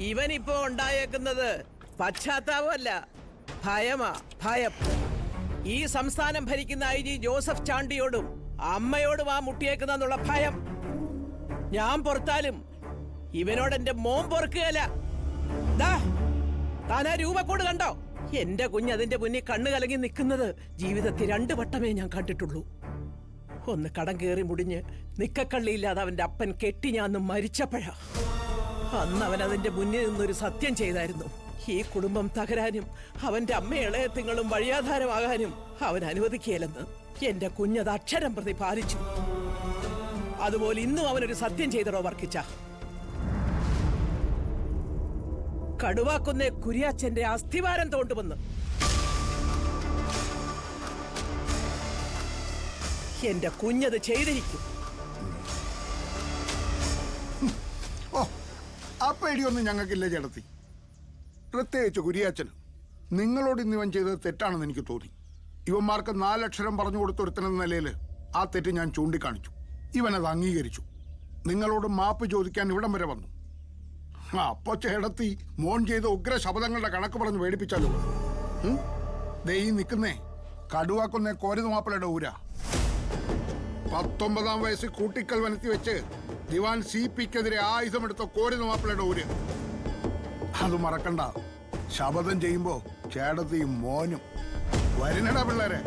ഇവൻ ഇപ്പോ ഉണ്ടായേക്കുന്നത് പശ്ചാത്താപമല്ല, ഭയമാ. ഭയം. ഈ സംസ്ഥാനം ഭരിക്കുന്ന IG ജോസഫ് ചാണ്ടിയോടും അമ്മയോടും ആ മുട്ടിയേക്കുന്നുള്ള ഭയം. ഞാൻ പുറത്താലും ഇവനോട് എന്റെ മോൻ പൊറുക്കുകയല്ല. താൻ ആ രൂപക്കൂട് കണ്ടോ? എന്റെ കുഞ്ഞ് അതിന്റെ മുന്നിൽ കണ്ണു കലങ്ങി നിൽക്കുന്നത് ജീവിതത്തിൽ 2 വട്ടമേ ഞാൻ കണ്ടിട്ടുള്ളൂ. ഒന്ന് കടം കയറി മുടിഞ്ഞ് നിക്കക്കള്ളിയില്ലാതെ അവന്റെ അപ്പൻ കെട്ടി ഞാൻ മരിച്ചപ്പോഴാ. അന്ന് അവൻ അതിന്റെ മുന്നിൽ നിന്നൊരു സത്യം ചെയ്തായിരുന്നു. ഈ കുടുംബം തകരാനും അവന്റെ അമ്മ ഇളയത്തിങ്ങളും വഴിയാധാരമാകാനും അവൻ അനുവദിക്കുകയില്ലെന്ന്. എന്റെ കുഞ്ഞത് അക്ഷരം പ്രതി പാലിച്ചു. അതുപോലെ ഇന്നും അവനൊരു സത്യം ചെയ്തടോ വർക്കിച്ച. കടുവാക്കുന്നേ കുരിയാച്ചന്റെ അസ്ഥിവാരം തോണ്ടുവന്ന് എന്റെ കുഞ്ഞത് ചെയ്തിരിക്കും. ആ പേടിയൊന്നും ഞങ്ങൾക്കില്ല ചേട്ടത്തി. പ്രത്യേകിച്ച് കുരിയാച്ചന്. നിങ്ങളോട് ഇന്നിവൻ ചെയ്തത് തെറ്റാണെന്ന് എനിക്ക് തോന്നി. ഇവന്മാർക്ക് 4 അക്ഷരം പറഞ്ഞു കൊടുത്തൊരുത്തനെന്ന നിലയിൽ ആ തെറ്റ് ഞാൻ ചൂണ്ടിക്കാണിച്ചു. ഇവനത് അംഗീകരിച്ചു. നിങ്ങളോട് മാപ്പ് ചോദിക്കാൻ ഇവിടം വരെ വന്നു. അപ്പൊ ചേട്ടത്തി മോൻ ചെയ്ത ഉഗ്ര ശബ്ദങ്ങളുടെ കണക്ക് പറഞ്ഞ് പേടിപ്പിച്ചാലോ? ദേ ഈ നിൽക്കുന്നേ കടുവാക്കുന്നേ കോരുമാപ്പിളയുടെ ഊരാ. 19-ാം വയസ്സിൽ കൂട്ടിക്കൽ വനത്തി വെച്ച് ദിവാൻ CP-ക്കെതിരെ ആയുധമെടുത്ത കോരുമാപ്പിളയുടെ ഊര്. അത് മറക്കണ്ട. ശപഥം ചെയ്യുമ്പോ ചേട്ടത്തിയും മോനും വരണടാ പിള്ളേരെ.